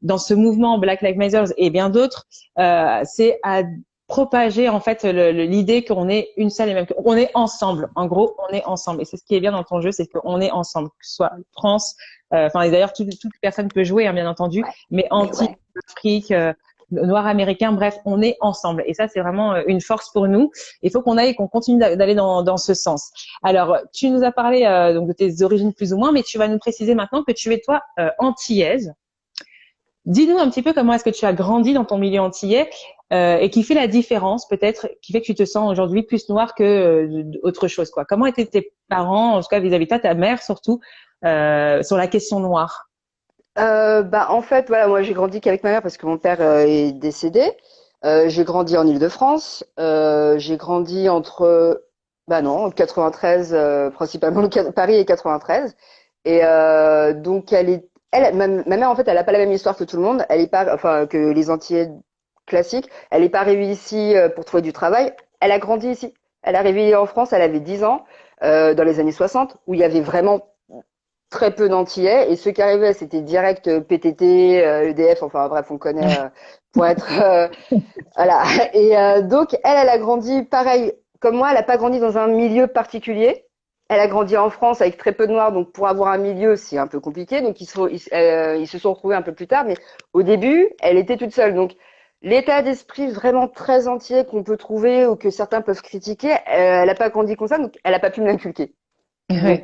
dans ce mouvement Black Lives Matter et bien d'autres, c'est à propager en fait l'idée qu'on est une seule et même, qu'on est ensemble. En gros, on est ensemble. Et c'est ce qui est bien dans ton jeu, c'est qu'on est ensemble, que ce soit France, enfin et d'ailleurs toute personne peut jouer, hein, bien entendu, Ouais, mais mais ouais. anti-Afrique, noir américain, bref, on est ensemble. Et ça, c'est vraiment une force pour nous. Il faut qu'on aille, qu'on continue d'aller dans ce sens. Alors, tu nous as parlé donc de tes origines plus ou moins, mais tu vas nous préciser maintenant que tu es toi antillaise. Dis-nous un petit peu comment est-ce que tu as grandi dans ton milieu antillais et qui fait la différence peut-être, qui fait que tu te sens aujourd'hui plus noire que autre chose, quoi. Comment étaient tes parents, en tout cas vis-à-vis de toi, ta mère surtout, sur la question noire? Bah, en fait, voilà, moi j'ai grandi qu'avec ma mère parce que mon père est décédé. J'ai grandi en Île-de-France. J'ai grandi entre, bah non, 93, principalement Paris et 93. Et donc ma mère en fait, elle a pas la même histoire que tout le monde. Elle est pas, enfin, que les Antillais classiques. Elle est pas arrivée ici pour trouver du travail. Elle a grandi ici. Elle est arrivée en France, elle avait 10 ans, dans les années 60, où il y avait vraiment très peu d'Antillais et ceux qui arrivaient c'était direct PTT, EDF, enfin bref on connaît pour être voilà. Et donc elle a grandi pareil comme moi, elle a pas grandi dans un milieu particulier. Elle a grandi en France avec très peu de noirs, donc pour avoir un milieu c'est un peu compliqué, donc ils se sont retrouvés un peu plus tard, mais au début elle était toute seule, donc l'état d'esprit vraiment très entier qu'on peut trouver ou que certains peuvent critiquer, elle a pas grandi comme ça, donc elle a pas pu me l'inculquer. Ouais,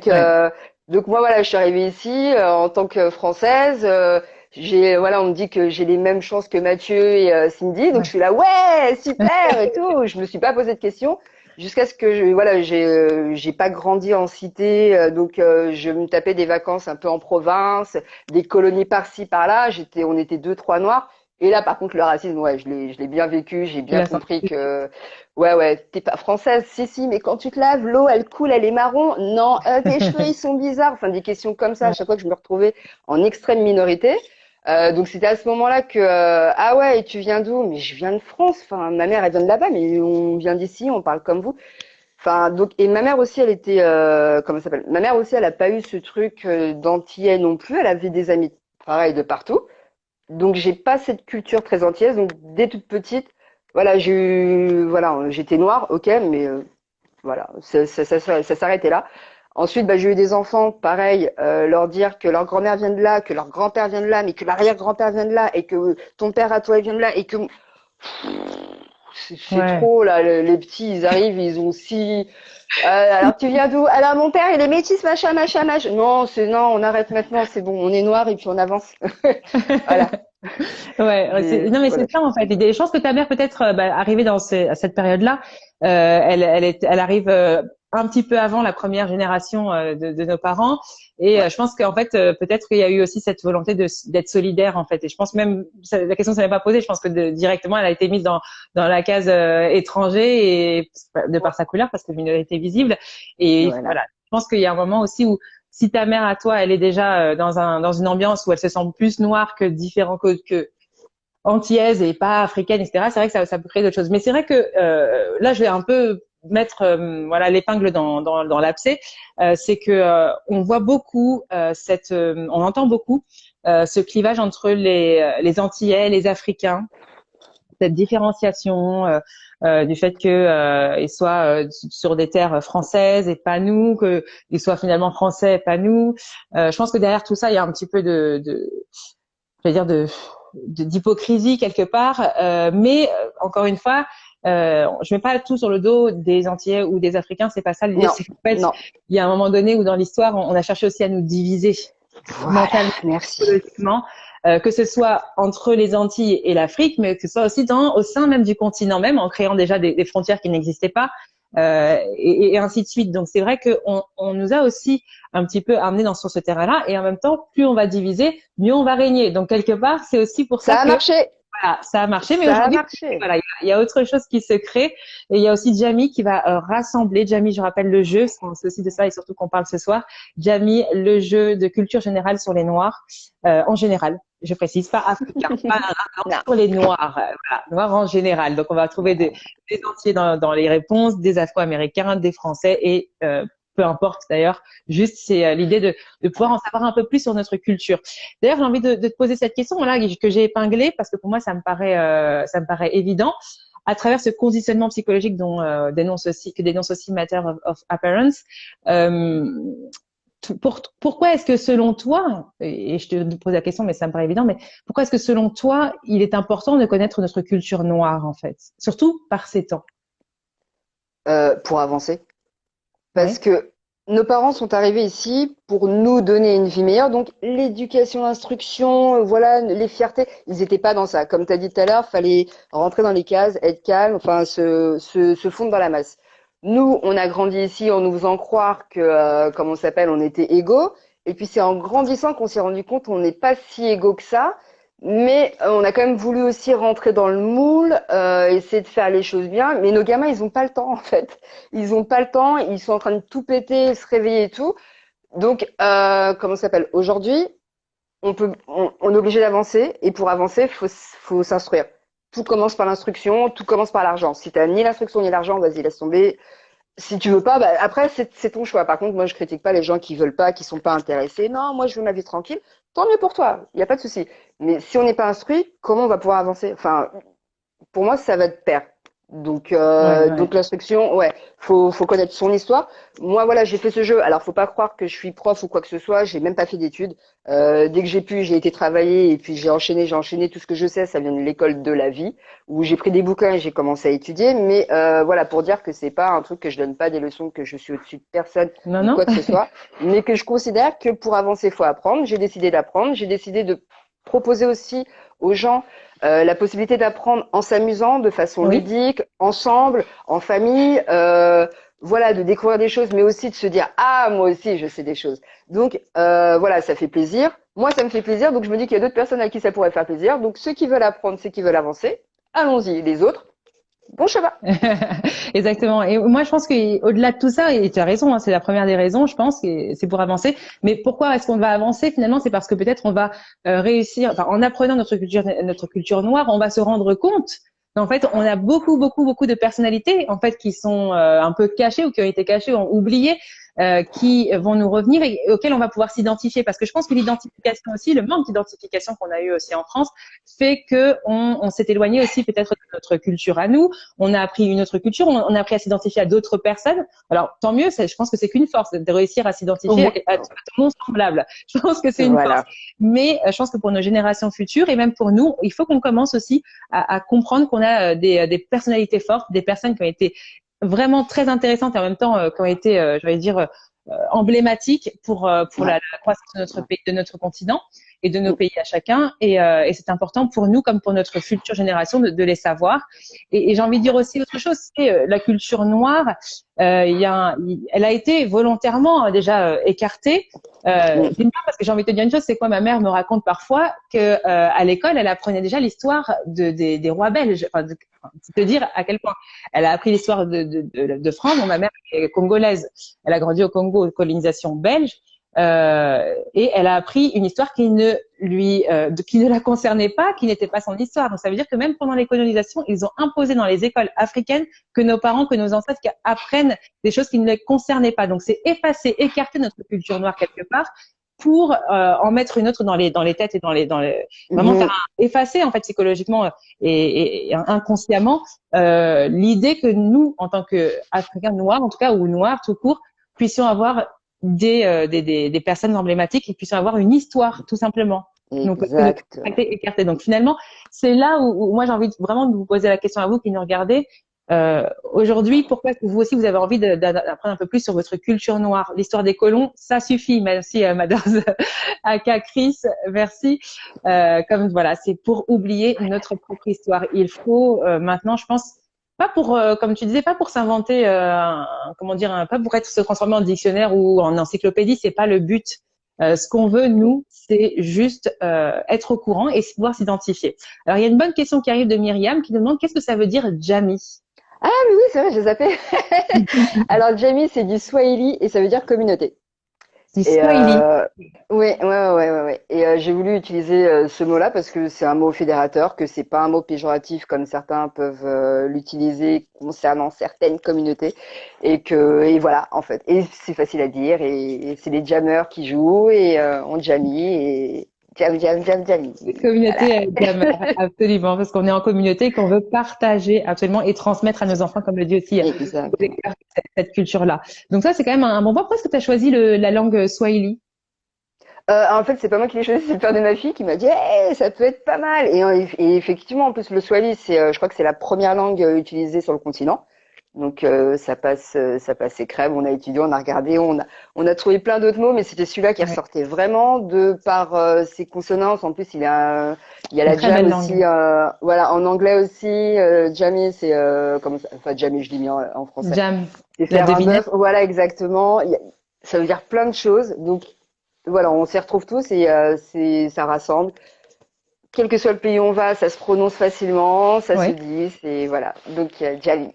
Donc, ouais. moi, voilà, je suis arrivée ici en tant que Française. Voilà, on me dit que j'ai les mêmes chances que Mathieu et Cindy. Donc, je Ouais. suis là, ouais, super et tout. Je me suis pas posé de questions jusqu'à ce que voilà, j'ai pas grandi en cité. Donc, je me tapais des vacances un peu en province, des colonies par-ci, par-là. On était deux, trois noirs. Et là, par contre, le racisme, ouais, je l'ai bien vécu. J'ai Tu bien l'as senti. compris que ouais, ouais, t'es pas française, si, si, mais quand tu te laves, l'eau, elle coule, elle est marron. Non, tes cheveux, ils sont bizarres. Enfin, des questions comme ça, à Ouais. chaque fois que je me retrouvais en extrême minorité. Donc, c'était à ce moment-là que, ah ouais, et tu viens d'où? Mais je viens de France. Enfin, ma mère, elle vient de là-bas, mais on vient d'ici, on parle comme vous. Enfin, donc, et ma mère aussi, elle était, comment ça s'appelle? Ma mère aussi, elle a pas eu ce truc d'antillais non plus. Elle avait des amis, pareil, de partout. Donc j'ai pas cette culture très antillaise. Donc dès toute petite, voilà, voilà, j'étais noire, ok, mais voilà, ça s'arrêtait là. Ensuite, bah, j'ai eu des enfants, pareil, leur dire que leur grand-mère vient de là, que leur grand-père vient de là, mais que l'arrière-grand-père vient de là, et que ton père à toi il vient de là, et que c'est Ouais. trop là. Les petits, ils arrivent, ils ont si. Alors tu viens d'où? Alors mon père, il est métis, machin, machin, machin. Non, non, on arrête maintenant, c'est bon, on est noir et puis on avance. Voilà. Ouais, non mais Voilà. c'est ça en fait. Je pense que ta mère peut-être arrivée à cette période-là, elle arrive un petit peu avant la première génération de nos parents, et Ouais. je pense qu'en fait peut-être qu'il y a eu aussi cette volonté d'être solidaire en fait. Et je pense même la question s'est même pas posée. Je pense que directement elle a été mise dans la case étranger et de par sa couleur parce que minorité visible. Et Voilà. voilà, je pense qu'il y a un moment aussi où si ta mère à toi, elle est déjà dans une ambiance où elle se sent plus noire que différent que antillaise et pas africaine, etc. C'est vrai que ça peut créer d'autres choses. Mais c'est vrai que là, je vais un peu mettre voilà l'épingle dans l'abcès. C'est que on voit beaucoup on entend beaucoup ce clivage entre les Antillais, les Africains, cette différenciation du fait que ils soient sur des terres françaises et pas nous, que ils soient finalement français et pas nous. Je pense que derrière tout ça, il y a un petit peu je vais dire d'hypocrisie quelque part, mais encore une fois, je mets pas tout sur le dos des Antillais ou des Africains, c'est pas ça l'idée, Non, c'est qu'en fait, non. il y a un moment donné où dans l'histoire, on a cherché aussi à nous diviser Voilà, mentalement, merci. psychologiquement, que ce soit entre les Antilles et l'Afrique, mais que ce soit aussi au sein même du continent même, en créant déjà des frontières qui n'existaient pas, et ainsi de suite. Donc c'est vrai qu'on nous a aussi un petit peu amené sur ce terrain-là, et en même temps, plus on va diviser, mieux on va régner. Donc quelque part, c'est aussi pour ça Ça a que marché. voilà, ça a marché, mais Ça a aujourd'hui, marché. voilà, il y a autre chose qui se crée. Et il y a aussi Jamie qui va rassembler. Jamie, je rappelle le jeu, c'est aussi de ça et surtout qu'on parle ce soir. Jamie, le jeu de culture générale sur les Noirs, en général. Je précise, pas africain, pas Non. sur les Noirs, voilà, Noirs en général. Donc on va trouver des Entiers dans les réponses, des Afro-Américains, des Français et peu importe d'ailleurs. Juste, c'est l'idée de pouvoir en savoir un peu plus sur notre culture. D'ailleurs, j'ai envie de te poser cette question là que j'ai épinglée parce que pour moi, ça me paraît évident. À travers ce conditionnement psychologique que dénonce aussi Matter of Appearance, euh, pourquoi est-ce que selon toi, et je te pose la question, mais ça me paraît évident, mais pourquoi est-ce que selon toi, il est important de connaître notre culture noire en fait, surtout par ces temps? Pour avancer. Parce Ouais. que nos parents sont arrivés ici pour nous donner une vie meilleure. Donc, l'éducation, l'instruction, voilà, les fiertés, ils n'étaient pas dans ça. Comme tu as dit tout à l'heure, fallait rentrer dans les cases, être calme, enfin, se fondre dans la masse. Nous, on a grandi ici en nous faisant croire que, comment on s'appelle, on était égaux. Et puis, c'est en grandissant qu'on s'est rendu compte qu'on n'est pas si égaux que ça. Mais on a quand même voulu aussi rentrer dans le moule, essayer de faire les choses bien. Mais nos gamins, ils ont pas le temps, en fait. Ils ont pas le temps, ils sont en train de tout péter, se réveiller et tout. Donc, comment ça s'appelle? Aujourd'hui, on est obligé d'avancer, et pour avancer, faut s'instruire. Tout commence par l'instruction, tout commence par l'argent. Si t'as ni l'instruction ni l'argent, vas-y, laisse tomber. Si tu veux pas, bah, après, c'est ton choix. Par contre, moi, je critique pas les gens qui veulent pas, qui sont pas intéressés. Non, moi, je veux ma vie tranquille. Tant mieux pour toi. Il y a pas de souci. Mais si on n'est pas instruit, comment on va pouvoir avancer? Enfin, pour moi, ça va de pair. Ouais, Donc ouais. l'instruction, ouais, faut connaître son histoire. Moi, voilà, j'ai fait ce jeu. Alors, faut pas croire que je suis prof ou quoi que ce soit. J'ai même pas fait d'études. Dès que j'ai pu, j'ai été travailler et puis j'ai enchaîné tout ce que je sais. Ça vient de l'école de la vie où j'ai pris des bouquins et j'ai commencé à étudier. Mais voilà, pour dire que c'est pas un truc que je donne pas des leçons, que je suis au-dessus de personne Non, ou non. quoi que ce soit, mais que je considère que pour avancer, faut apprendre. J'ai décidé d'apprendre. J'ai décidé de proposer aussi aux gens la possibilité d'apprendre en s'amusant, de façon Oui. ludique, ensemble, en famille, voilà, de découvrir des choses, mais aussi de se dire ah moi aussi je sais des choses. Donc voilà, ça fait plaisir. Moi ça me fait plaisir, donc je me dis qu'il y a d'autres personnes à qui ça pourrait faire plaisir. Donc ceux qui veulent apprendre, ceux qui veulent avancer, allons-y. Les autres, bon chemin. Exactement. Et moi, je pense qu'au-delà de tout ça, et tu as raison, hein, c'est la première des raisons, je pense, et c'est pour avancer. Mais pourquoi est-ce qu'on va avancer finalement? C'est parce que peut-être on va réussir, enfin, en apprenant notre culture noire, on va se rendre compte qu'en fait, on a beaucoup, beaucoup, beaucoup de personnalités en fait qui sont un peu cachées ou qui ont été cachées, ou oubliées. Qui vont nous revenir et auxquels on va pouvoir s'identifier parce que je pense que l'identification aussi, le manque d'identification qu'on a eu aussi en France fait que on s'est éloigné aussi peut-être de notre culture à nous, on a appris une autre culture, on a appris à s'identifier à d'autres personnes. Alors, tant mieux, je pense que c'est qu'une force de réussir à s'identifier Ouais. à ton semblable. Je pense que c'est une force. Voilà. Mais je pense que pour nos générations futures et même pour nous, il faut qu'on commence aussi à comprendre qu'on a des personnalités fortes, des personnes qui ont été vraiment très intéressantes et en même temps qui ont été, j'allais dire, emblématiques pour Ouais. la croissance de notre Ouais. pays, de notre continent et de nos Mm. pays à chacun. Et c'est important pour nous comme pour notre future génération de les savoir. Et j'ai envie de dire aussi autre chose, c'est la culture noire. Elle a été volontairement déjà écartée. Mm. D'une part parce que j'ai envie de te dire une chose, c'est quoi ma mère me raconte parfois que à l'école, elle apprenait déjà l'histoire des rois belges. C'est te dire à quel point elle a appris l'histoire de France. Bon, ma mère est congolaise, elle a grandi au Congo, colonisation belge. Et elle a appris une histoire qui ne la concernait pas, qui n'était pas son histoire. Donc ça veut dire que même pendant les colonisations, ils ont imposé dans les écoles africaines que nos parents, que nos ancêtres apprennent des choses qui ne les concernaient pas. Donc c'est effacer, écarter notre culture noire quelque part pour en mettre une autre dans les têtes et vraiment Mhm. effacer en fait psychologiquement et inconsciemment l'idée que nous, en tant qu'Africains noirs, en tout cas ou noirs tout court, puissions avoir des personnes emblématiques qui puissent avoir une histoire, tout simplement. Donc, que notre Exact. culture a été écartée. Donc, finalement, c'est là où moi, j'ai envie vraiment de vous poser la question à vous qui nous regardez. Aujourd'hui, pourquoi est-ce que vous aussi, vous avez envie d'apprendre un peu plus sur votre culture noire? L'histoire des colons, ça suffit. Merci, Madame Aka Chris, merci. Comme voilà, c'est pour oublier notre propre histoire. Il faut maintenant, je pense, pas pour, comme tu disais, pas pour s'inventer, comment dire, pas pour se transformer en dictionnaire ou en encyclopédie, c'est pas le but. Ce qu'on veut, nous, c'est juste être au courant et pouvoir s'identifier. Alors, il y a une bonne question qui arrive de Myriam qui nous demande qu'est-ce que ça veut dire Jami? Ah oui, c'est vrai, j'ai zappé. Alors Jamie, c'est du Swahili et ça veut dire communauté. C'est Et Swahili. ouais. Et j'ai voulu utiliser ce mot-là parce que c'est un mot fédérateur, que c'est pas un mot péjoratif comme certains peuvent l'utiliser concernant certaines communautés, et voilà en fait. Et c'est facile à dire et c'est les jammers qui jouent et on jammy et jammy. Communauté Voilà. absolument, parce qu'on est en communauté et qu'on veut partager absolument et transmettre à nos enfants, comme le dit aussi Exactement. cette culture-là. Donc ça, c'est quand même un bon point. Pourquoi est-ce que tu as choisi la langue Swahili? En fait, c'est pas moi qui l'ai choisi, c'est le père de ma fille qui m'a dit, hey, ça peut être pas mal. Et effectivement, en plus, le Swahili, je crois que c'est la première langue utilisée sur le continent. Donc ça passait crème. On a étudié, on a regardé, on a trouvé plein d'autres mots, mais c'était celui-là qui Ouais, ressortait vraiment de par ses consonances. En plus, il y a une la très jam belle aussi, langue. voilà, en anglais aussi. Jammy, c'est comment ça, enfin jammy, je l'ai mis en français. Jam, C'est la faire un devinette. bœuf. Voilà, exactement. Ça veut dire plein de choses. Donc voilà, on s'y retrouve tous et ça rassemble. Quel que soit le pays où on va, ça se prononce facilement, ça se Ouais. dit, c'est voilà. Donc Jammy.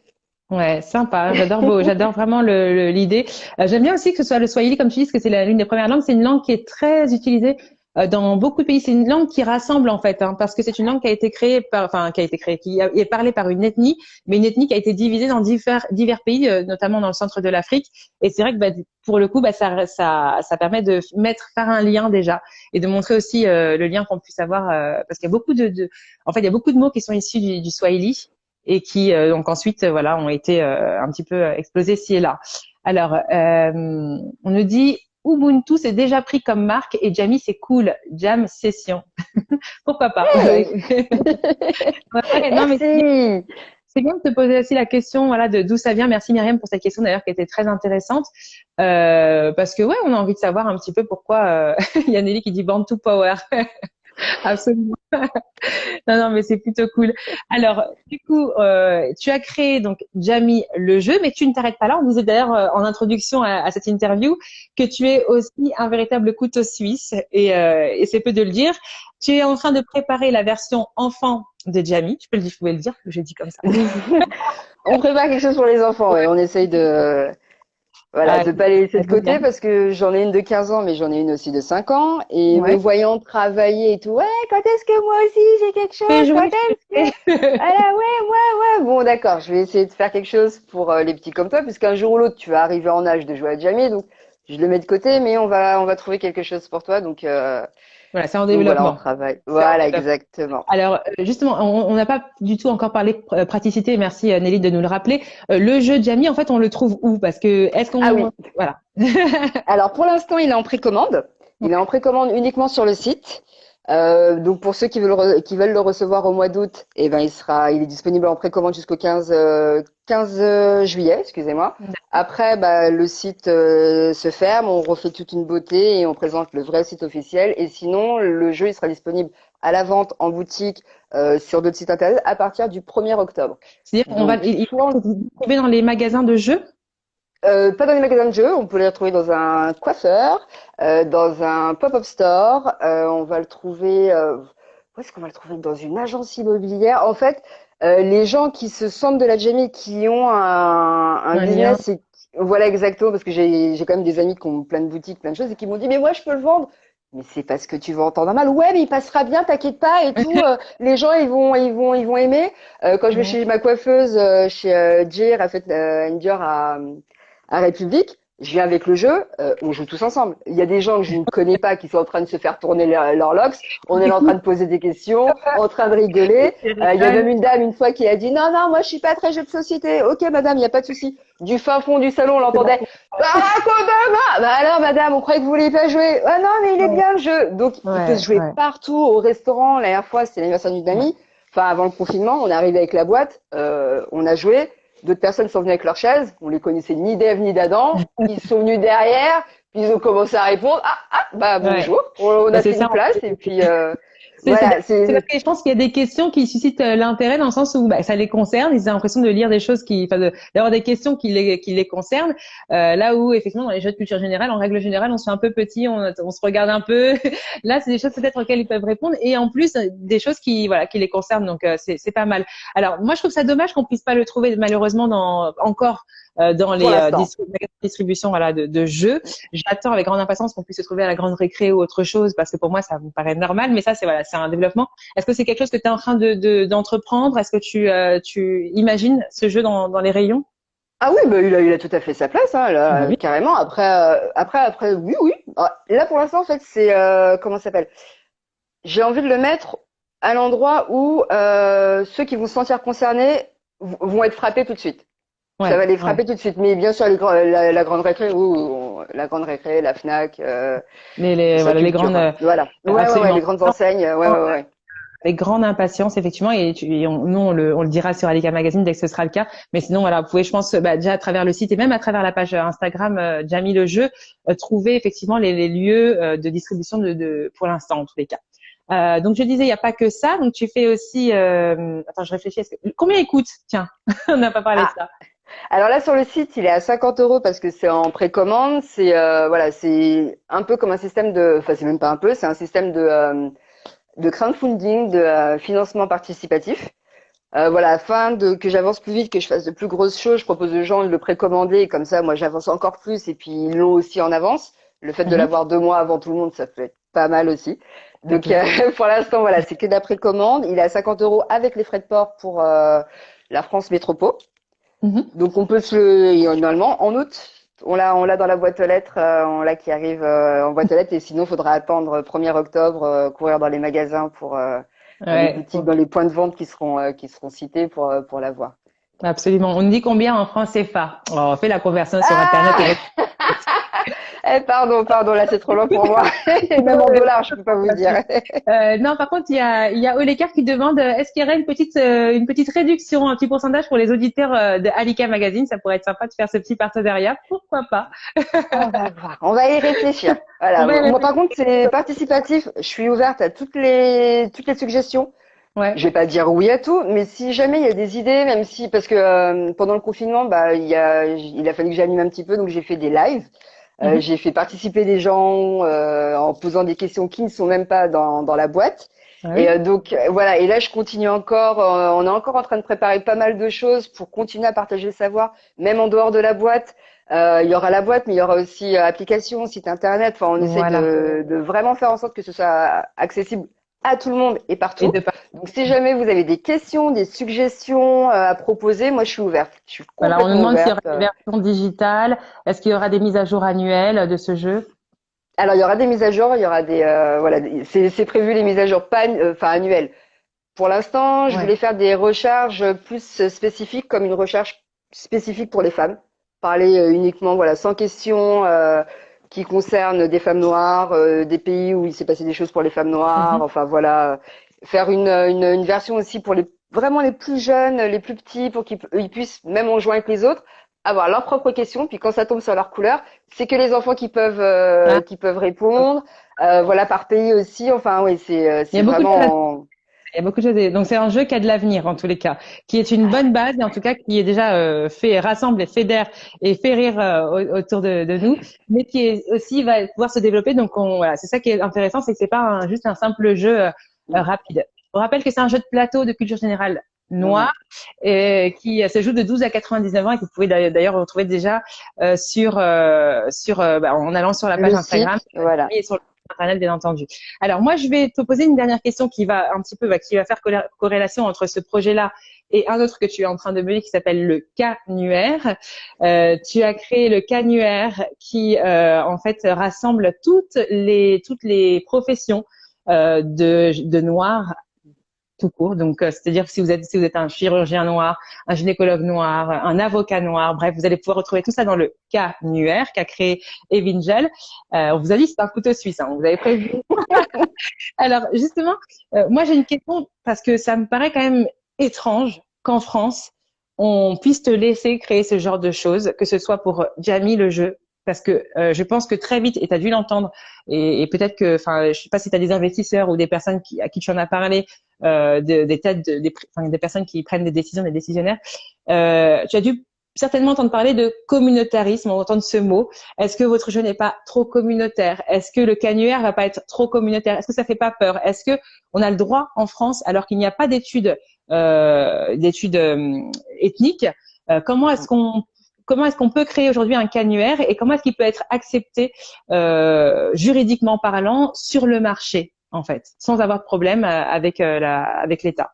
Ouais, sympa. J'adore vraiment l'idée. J'aime bien aussi que ce soit le Swahili, comme tu dis, parce que c'est l'une des premières langues. C'est une langue qui est très utilisée dans beaucoup de pays. C'est une langue qui rassemble en fait, hein, parce que c'est une langue qui a été créée qui est parlée par une ethnie, mais une ethnie qui a été divisée dans divers pays, notamment dans le centre de l'Afrique. Et c'est vrai que pour le coup, ça permet de faire un lien déjà et de montrer aussi le lien qu'on puisse avoir, parce qu'il y a en fait, il y a beaucoup de mots qui sont issus du Swahili et qui donc ensuite voilà ont été un petit peu explosés ci et là. Alors on nous dit Ubuntu c'est déjà pris comme marque et Jammy c'est cool, Jam session. Pourquoi pas? Hey. Ouais, non mais Merci. c'est bien de te poser aussi la question voilà de d'où ça vient. Merci Myriam pour cette question d'ailleurs qui était très intéressante parce que ouais on a envie de savoir un petit peu pourquoi il y a Nelly qui dit Bantu Power. Absolument. Non, mais c'est plutôt cool. Alors, du coup, tu as créé donc Jammy le jeu, mais tu ne t'arrêtes pas là. On disait d'ailleurs en introduction à cette interview que tu es aussi un véritable couteau suisse, et c'est peu de le dire. Tu es en train de préparer la version enfant de Jammy. Je pouvais le dire, que j'ai dit comme ça. On prépare quelque chose pour les enfants et on essaye de voilà, Ah, de pas les laisser de côté génial. parce que j'en ai une de 15 ans, mais j'en ai une aussi de 5 ans. Et me Ouais. voyant travailler et tout, ouais, quand est-ce que moi aussi j'ai quelque Fais chose? Quand jouer. est-ce que... Ah là, ouais. Bon, d'accord, je vais essayer de faire quelque chose pour les petits comme toi, puisqu'un jour ou l'autre, tu vas arriver en âge de jouer à Jamie. Donc, je le mets de côté, mais on va trouver quelque chose pour toi. Voilà, c'est en Donc voilà, on développement. travaille. C'est en Voilà, développement. exactement. Alors justement, on n'a pas du tout encore parlé praticité. Merci Nelly de nous le rappeler. Le jeu Jammy, en fait, on le trouve où? Parce que est-ce Ah oui. qu'on voilà. Alors pour l'instant, il est en précommande. Il est en précommande uniquement sur le site. Donc pour ceux qui veulent le recevoir au mois d'août, eh ben il est disponible en précommande jusqu'au 15 juillet, excusez-moi. Après, bah, le site se ferme, on refait toute une beauté et on présente le vrai site officiel. Et sinon, le jeu il sera disponible à la vente en boutique sur d'autres sites internet à partir du 1er octobre. C'est-à-dire qu'on va Donc il soit faut le trouver dans les magasins de jeux. pas dans les magasins de jeux, on peut les retrouver dans un coiffeur, dans un pop-up store. On va le trouver. Où est-ce qu'on va le trouver? Dans une agence immobilière. En fait, les gens qui se sentent de la Jamie, qui ont un Un lien. business, voilà exactement, parce que j'ai quand même des amis qui ont plein de boutiques, plein de choses, et qui m'ont dit mais moi je peux le vendre. Mais c'est parce que tu vas entendre mal. Ouais, mais il passera bien, t'inquiète pas et tout. Les gens ils vont aimer. Quand je vais Ouais. chez ma coiffeuse, chez Jay, Rafet Ndior à République, je viens avec le jeu, on joue tous ensemble. Il y a des gens que je ne connais pas qui sont en train de se faire tourner leur locks, on est là en train de poser des questions, en train de rigoler. C'est Il y a même génial. une dame une fois qui a dit non, moi je suis pas très jeu de société. Ok madame, il n'y a pas de souci. Du fin fond du salon, on l'entendait. Ah, Kodama! Bah alors madame, on croyait que vous vouliez pas jouer. Ah non, mais il est Ouais, bien le jeu. Donc il peut se jouer ouais, partout, au restaurant. La dernière fois, c'était l'anniversaire d'une ouais. amie. Enfin, avant le confinement, on est arrivé avec la boîte, on a joué. D'autres personnes sont venues avec leurs chaises. On les connaissait ni d'Ève ni d'Adam. Ils sont venus derrière. Puis ils ont commencé à répondre. Bah Ouais. bonjour. On Bah, a c'est fait ça. une place et puis C'est voilà. c'est parce que je pense qu'il y a des questions qui suscitent l'intérêt dans le sens où ça les concerne. Ils ont l'impression de lire des choses d'avoir des questions qui les concernent. Là où effectivement dans les jeux de culture générale, en règle générale, on se fait un peu petit, on se regarde un peu. Là, c'est des choses peut-être auxquelles ils peuvent répondre et en plus des choses qui les concernent. Donc c'est pas mal. Alors moi, je trouve ça dommage qu'on puisse pas le trouver malheureusement encore dans Pour les l'instant. distributions voilà de jeux. J'attends avec grande impatience qu'on puisse se trouver à la grande récré ou autre chose parce que pour moi ça me paraît normal, mais ça c'est voilà, c'est un développement. Est-ce que c'est quelque chose que tu es en train d'entreprendre? Est-ce que tu imagines ce jeu dans les rayons? Ah oui, bah, il a tout à fait sa place, hein, Bah là, oui. carrément. Après, oui, oui. Ah, là, pour l'instant, en fait, c'est comment ça s'appelle? J'ai envie de le mettre à l'endroit où ceux qui vont se sentir concernés vont être frappés tout de suite. Ça Ouais, va les ouais. frapper tout de suite. Mais bien sûr, la grande récré, la grande récré, la Fnac, sa Voilà les culture, grandes quoi. Voilà. Ouais, absolument. les grandes enseignes, ouais. Avec grande impatience, effectivement, nous, on le dira sur Alika Magazine dès que ce sera le cas. Mais sinon, voilà, vous pouvez, je pense, déjà à travers le site et même à travers la page Instagram Jamie le jeu, trouver effectivement les lieux de distribution pour l'instant, en tous les cas. Donc, je disais, il n'y a pas que ça. Donc, tu fais aussi, attends, je réfléchis. Combien il coûte? Tiens, on n'a pas parlé de Ah, ça. alors là, sur le site, il est à 50 € parce que c'est en précommande. Voilà, c'est un peu comme un système enfin, c'est même pas un peu, c'est un système de crowdfunding, de financement participatif. Voilà, afin que j'avance plus vite, que je fasse de plus grosses choses, je propose aux gens de le précommander, et comme ça, moi, j'avance encore plus, et puis ils l'ont aussi en avance. Le fait de Mhm. l'avoir 2 mois avant tout le monde, ça peut être pas mal aussi. Ça Donc, peut. pour l'instant, voilà, c'est que de la précommande. Il est à 50 € avec les frais de port pour la France Métropole. Mhm. Donc, on peut normalement, en août, on l'a dans la boîte aux lettres, on l'a qui arrive en boîte aux lettres, et sinon, il faudra attendre 1er octobre, courir dans les magasins dans les Ouais, boutiques, dans les points de vente qui seront cités pour l'avoir. absolument. On dit combien en francs CFA? Oh, on fait la conversion sur Internet. Ah! Pardon, là c'est trop loin pour moi. Et même en dollars, je peux pas vous dire. Non, par contre, il y a Olekar qui demande est-ce qu'il y aurait une petite réduction, un petit pourcentage pour les auditeurs de Alika Magazine. Ça pourrait être sympa de faire ce petit partenariat. Pourquoi pas? On va voir, on va y réfléchir. On Voilà. va y Moi, par réfléchir. contre, c'est participatif. Je suis ouverte à toutes les suggestions. Ouais. Je vais pas dire oui à tout, mais si jamais il y a des idées, même si parce que pendant le confinement, bah il a fallu que j'anime un petit peu, donc j'ai fait des lives. Mhm. J'ai fait participer des gens en posant des questions qui ne sont même pas dans la boîte. Ah Et oui. donc voilà. Et là, je continue encore. On est encore en train de préparer pas mal de choses pour continuer à partager le savoir, même en dehors de la boîte. Il y aura la boîte, mais il y aura aussi application, site internet. Enfin, on essaie Voilà. de vraiment faire en sorte que ce soit accessible à tout le monde et Et partout. de par- Donc, si jamais vous avez des questions, des suggestions à proposer, moi, je suis ouverte. Je suis Voilà, on nous complètement demande s'il y aura ouverte. une version digitale. Est-ce qu'il y aura des mises à jour annuelles de ce jeu? Alors, il y aura des mises à jour, il y aura voilà, c'est prévu les mises à jour pas, enfin annuelles. Pour l'instant, je Ouais. voulais faire des recharges plus spécifiques, comme une recherche spécifique pour les femmes. Parler uniquement, voilà, sans questions qui concernent des femmes noires, des pays où il s'est passé des choses pour les femmes noires. Mhm. Enfin voilà, faire une version aussi pour vraiment les plus jeunes, les plus petits, pour qu'ils puissent, même en jouant avec les autres, avoir leurs propres questions. Puis quand ça tombe sur leur couleur, c'est que les enfants Ah, qui peuvent répondre. Voilà, par pays aussi. Enfin oui, il y c'est a beaucoup de choses à vraiment. Il y a beaucoup de choses. Donc c'est un jeu qui a de l'avenir en tous les cas, qui est une bonne base et en tout cas qui est déjà fait rassemble et fédère et fait rire autour de nous, mais qui est aussi va pouvoir se développer. Donc voilà, c'est ça qui est intéressant, c'est que c'est pas juste un simple jeu rapide. Je vous rappelle que c'est un jeu de plateau de culture générale Ouais. noir et qui se joue de 12 à 99 ans et que vous pouvez d'ailleurs retrouver déjà en allant sur la page Le Instagram site, voilà. et sur le site internet bien entendu. Alors moi, je vais te poser une dernière question qui va un petit peu, qui va faire corrélation entre ce projet-là et un autre que tu es en train de mener qui s'appelle le Canuaire. Tu as créé le Canuaire qui, en fait, rassemble toutes les professions de noirs tout court. Donc, c'est-à-dire que si vous êtes un chirurgien noir, un gynécologue noir, un avocat noir, bref, vous allez pouvoir retrouver tout ça dans le Canuaire qu'a créé Evingel. On vous a dit c'est un couteau suisse, hein, vous avez prévu. Alors justement, moi j'ai une question parce que ça me paraît quand même étrange qu'en France, on puisse te laisser créer ce genre de choses, que ce soit pour Jamie le jeu, parce que je pense que très vite, et tu as dû l'entendre, et peut-être que, enfin, je sais pas si tu as des investisseurs ou des personnes à qui tu en as parlé, des têtes, des personnes qui prennent des décisions, des décisionnaires, tu as dû certainement entendre parler de communautarisme, on entend ce mot. Est-ce que votre jeu n'est pas trop communautaire? Est-ce que le canuaire va pas être trop communautaire? Est-ce que ça fait pas peur? Est-ce que on a le droit en France, alors qu'il n'y a pas d'études ethniques, comment est-ce qu'on comment est-ce qu'on peut créer aujourd'hui un cannuaire et comment est-ce qu'il peut être accepté juridiquement parlant sur le marché en fait, sans avoir de problème avec l'État.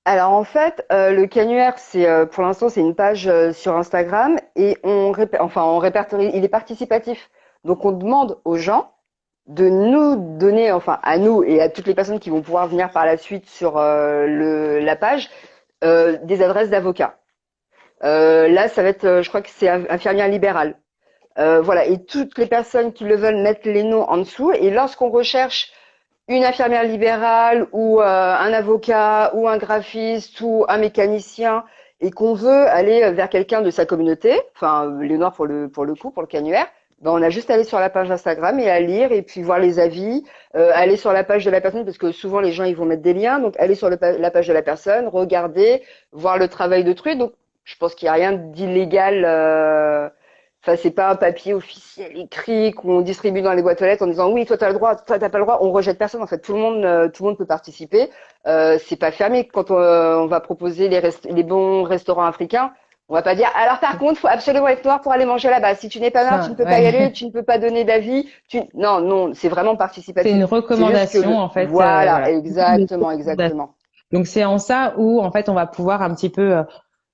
Alors en fait, le cannuaire, c'est pour l'instant c'est une page sur Instagram et on répertorie. Il est participatif, donc on demande aux gens de nous donner, enfin à nous et à toutes les personnes qui vont pouvoir venir par la suite sur la page, des adresses d'avocats. Là, ça va être, je crois que c'est infirmière libérale. Voilà, et toutes les personnes qui le veulent mettent les noms en dessous. Et lorsqu'on recherche une infirmière libérale ou un avocat ou un graphiste ou un mécanicien et qu'on veut aller vers quelqu'un de sa communauté, enfin les noirs pour le coup, pour le cannuaire, ben on a juste à aller sur la page Instagram et à lire et puis voir les avis, aller sur la page de la personne parce que souvent les gens ils vont mettre des liens, donc aller sur la page de la personne, regarder, voir le travail d'autrui. Donc je pense qu'il n'y a rien d'illégal. Enfin, c'est pas un papier officiel écrit qu'on distribue dans les boîtes aux lettres en disant oui, toi t'as le droit, toi t'as pas le droit. On rejette personne. En fait, tout le monde peut participer. C'est pas fermé. Quand on va proposer les bons restaurants africains, on va pas dire alors par contre, faut absolument être noir pour aller manger là-bas. Si tu n'es pas noir, tu ne peux pas y aller, tu ne peux pas donner d'avis. Non, c'est vraiment participatif. C'est une recommandation en fait. Voilà, exactement. Donc c'est en ça où en fait on va pouvoir un petit peu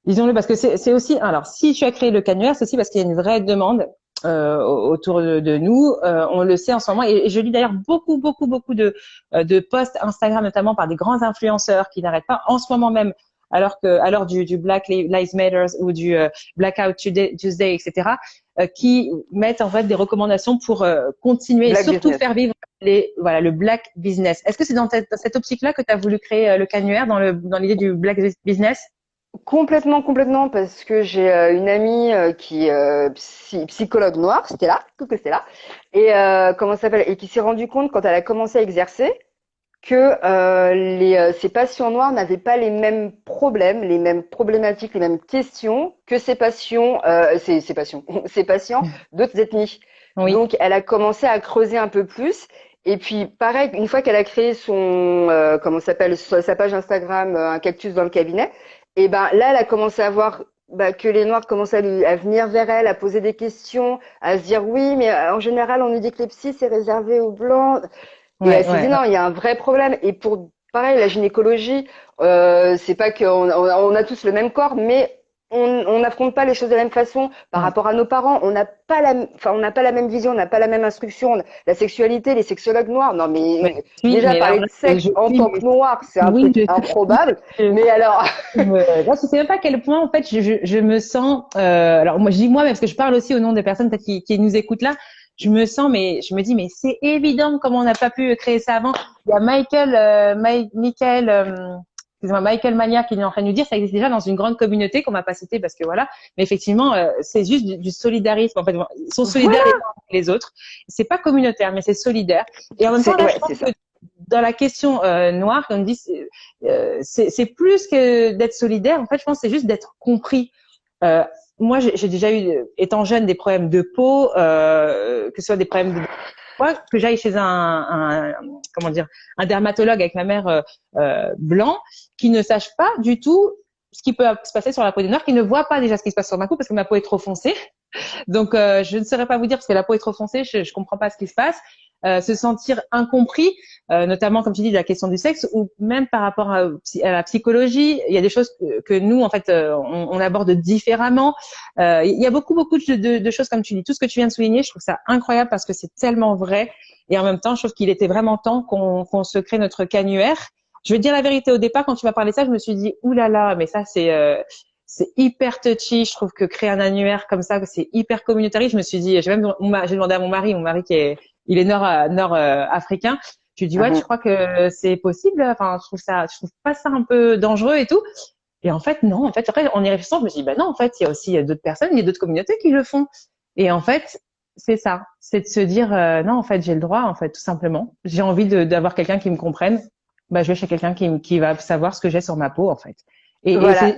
disons-le parce que c'est aussi alors si tu as créé le cannuaire, c'est aussi parce qu'il y a une vraie demande autour de nous. On le sait en ce moment et je lis d'ailleurs beaucoup de posts Instagram notamment par des grands influenceurs qui n'arrêtent pas en ce moment même alors que à l'heure du Black Lives Matter ou du Blackout Tuesday, etc. Qui mettent en fait des recommandations pour continuer Black et surtout business. faire vivre le black business. Est-ce que c'est dans cette optique-là que tu as voulu créer le cannuaire dans l'idée du black business? Complètement, parce que j'ai une amie qui est psychologue noire, coucou Stella, et comment ça s'appelle, et qui s'est rendue compte quand elle a commencé à exercer que ces patients noirs n'avaient pas les mêmes problèmes, les mêmes problématiques, les mêmes questions que ces patients d'autres ethnies. Oui. Donc elle a commencé à creuser un peu plus. Et puis pareil, une fois qu'elle a créé sa page Instagram, un cactus dans le cabinet, et ben là elle a commencé à voir que les noirs commençaient à venir vers elle, à poser des questions, à se dire oui, mais en général on nous dit que les psys c'est réservé aux blancs. Et elle s'est dit non, il y a un vrai problème. Et pour pareil, la gynécologie, c'est pas qu'on a tous le même corps, mais on n'affronte pas les choses de la même façon par rapport à nos parents. On n'a pas la même vision, on n'a pas la même instruction. La sexualité, les sexologues noirs, non mais déjà parler de sexe en tant que noir, c'est un truc improbable. Mais alors, là, je sais même pas à quel point en fait je me sens. Alors moi je dis moi, mais parce que je parle aussi au nom des personnes peut-être qui nous écoutent là. Je me sens, mais je me dis, mais c'est évident comment on n'a pas pu créer ça avant. Il y a Michael Mania qui est en train de nous dire, ça existe déjà dans une grande communauté qu'on va pas citer parce que voilà. Mais effectivement, c'est juste du solidarisme. En fait, ils sont solidaires les uns avec les autres. C'est pas communautaire, mais c'est solidaire. Et en même temps, là, je pense que dans la question noire, comme on dit, c'est plus que d'être solidaire. En fait, je pense que c'est juste d'être compris. Moi, j'ai déjà eu, étant jeune, des problèmes de peau, que ce soit des problèmes de que j'aille chez un dermatologue avec ma mère blanc, qui ne sache pas du tout ce qui peut se passer sur la peau des noirs, qui ne voit pas déjà ce qui se passe sur ma peau parce que ma peau est trop foncée. Donc, je ne saurais pas vous dire parce que la peau est trop foncée, je comprends pas ce qui se passe. Se sentir incompris, notamment comme tu dis de la question du sexe ou même par rapport à la psychologie, il y a des choses que nous en fait on aborde différemment. Il y a beaucoup de choses comme tu dis, tout ce que tu viens de souligner, je trouve ça incroyable parce que c'est tellement vrai et en même temps je trouve qu'il était vraiment temps qu'on se crée notre cannuaire. Je vais te dire la vérité, au départ quand tu m'as parlé de ça, je me suis dit oulala, mais ça c'est hyper touchy. Je trouve que créer un annuaire comme ça, c'est hyper communautariste. Je me suis dit, j'ai demandé à mon mari il est nord africain. Je lui dis ouais, tu crois que c'est possible? Enfin, je trouve pas ça un peu dangereux et tout. Et en fait, non. En fait, après, en y réfléchissant, je me suis dit, non, en fait, il y a aussi d'autres personnes, il y a d'autres communautés qui le font. Et en fait, c'est ça. C'est de se dire, non, en fait, j'ai le droit, en fait, tout simplement. J'ai envie d'avoir quelqu'un qui me comprenne. Je vais chez quelqu'un qui va savoir ce que j'ai sur ma peau, en fait. Et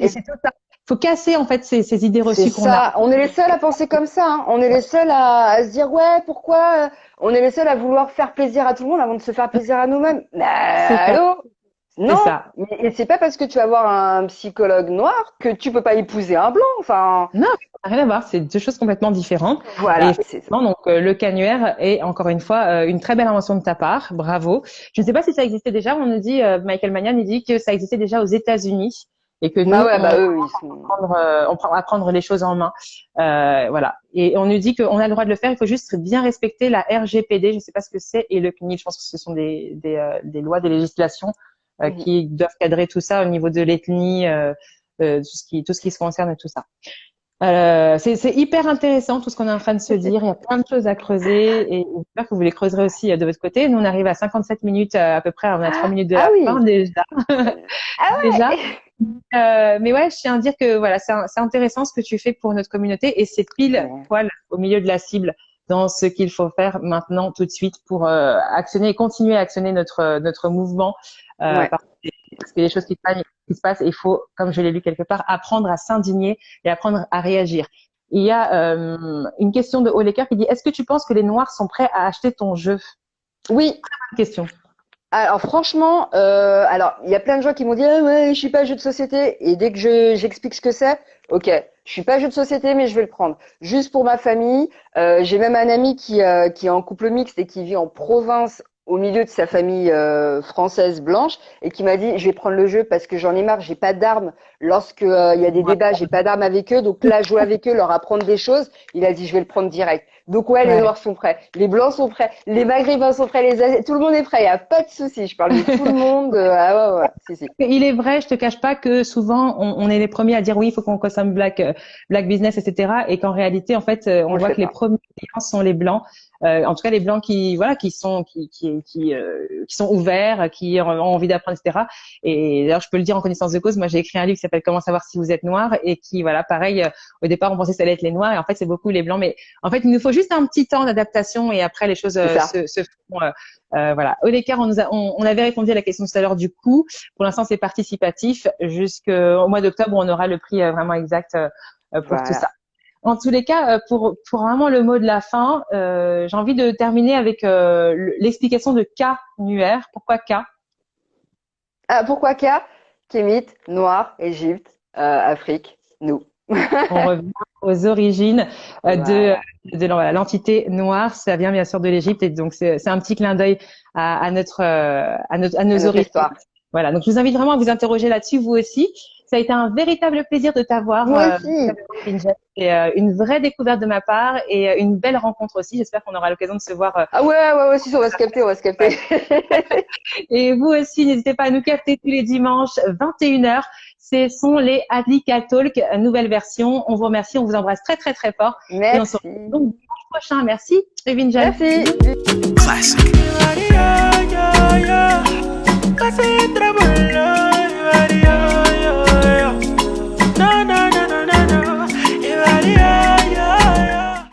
c'est tout ça. Faut casser en fait ces idées reçues qu'on a. On est les seuls à penser comme ça. Hein. On est les seuls à se dire ouais pourquoi. On est les seuls à vouloir faire plaisir à tout le monde avant de se faire plaisir à nous-mêmes. Allô, Non, ça. et c'est pas parce que tu vas voir un psychologue noir que tu peux pas épouser un blanc. Enfin, Non, ça n'a rien à voir. C'est deux choses complètement différentes. Et voilà, c'est ça. effectivement, donc le canuaire est encore une fois une très belle invention de ta part. Bravo. Je ne sais pas si ça existait déjà. On nous dit, Michael Mannion, il dit que ça existait déjà aux États-Unis et que Ah nous, ouais, on bah eux, ils sont. va prendre les choses en main. Voilà. Et on nous dit qu'on a le droit de le faire. Il faut juste bien respecter la RGPD. Je ne sais pas ce que c'est et le CNIL. Je pense que ce sont des lois, des législations Mhm. qui doivent cadrer tout ça au niveau de l'ethnie, tout ce qui se concerne et tout ça. C'est hyper intéressant tout ce qu'on est en train de se dire. Il y a plein de choses à creuser et j'espère que vous les creuserez aussi de votre côté. Nous, on arrive à 57 minutes à peu près. On a 3 minutes de Ah la fin oui. déjà. Ah Déjà. ouais. Mais ouais, je tiens à dire que voilà, c'est intéressant ce que tu fais pour notre communauté et c'est pile Ouais. poil au milieu de la cible dans ce qu'il faut faire maintenant tout de suite pour actionner et continuer à actionner notre mouvement Ouais. parce que les choses qui se passent, il faut, comme je l'ai lu quelque part, apprendre à s'indigner et apprendre à réagir. Il y a une question de Olecker qui dit: est-ce que tu penses que les Noirs sont prêts à acheter ton jeu? Oui. Bonne question. Alors franchement, alors il y a plein de gens qui m'ont dit ah ouais, je suis pas jeu de société et dès que j'explique ce que c'est, ok, je suis pas jeu de société mais je vais le prendre juste pour ma famille. J'ai même un ami qui est en couple mixte et qui vit en province au milieu de sa famille française blanche et qui m'a dit je vais prendre le jeu parce que j'en ai marre, j'ai pas d'armes lorsque il y a des débats, j'ai pas d'armes avec eux donc là jouer avec eux, leur apprendre des choses. Il a dit je vais le prendre direct. Donc ouais, les Noirs sont prêts, les Blancs sont prêts, les Maghrébins sont prêts, tout le monde est prêt, il y a pas de souci. Je parle de tout le monde. Ah ouais, ouais, si, si. Il est vrai, je te cache pas que souvent on est les premiers à dire oui, il faut qu'on consomme black business, etc. Et qu'en réalité, en fait, On on le voit fait que les pas. premiers clients sont les blancs. En tout cas, les blancs qui sont ouverts, qui ont envie d'apprendre, etc. Et d'ailleurs, je peux le dire en connaissance de cause. Moi, j'ai écrit un livre qui s'appelle Comment savoir si vous êtes noir et qui, voilà, pareil. Au départ, on pensait que ça allait être les noirs et en fait, c'est beaucoup les blancs. Mais en fait, il nous faut juste un petit temps d'adaptation et après, les choses C'est ça. se font. Voilà. Au l'écart, on avait répondu à la question tout à l'heure du coût. Pour l'instant, c'est participatif. Jusqu'au mois d'octobre, on aura le prix vraiment exact pour tout Voilà. ça. En tous les cas, pour vraiment le mot de la fin, j'ai envie de terminer avec l'explication de K-Nuer. Pourquoi K? Ah, pourquoi K? Kémite, Noir, Égypte, Afrique, nous. On revient aux origines Voilà. de l'entité noire. Ça vient bien sûr de l'Égypte et donc c'est un petit clin d'œil à À nos notre origines. histoire. Voilà. Donc je vous invite vraiment à vous interroger là-dessus vous aussi. Ça a été un véritable plaisir de t'avoir. Moi aussi. C'est une vraie découverte de ma part et une belle rencontre aussi. J'espère qu'on aura l'occasion de se voir. Ah ouais, ouais, ouais, si, on va se capter, on va se capter. Et vous aussi, n'hésitez pas à nous capter tous les dimanches, 21h. Ce sont les Adlika Talk, nouvelle version. On vous remercie, on vous embrasse très, très, très fort. Et on se retrouve Merci. donc dimanche prochain. Merci, Evin Jan. Merci. Classic.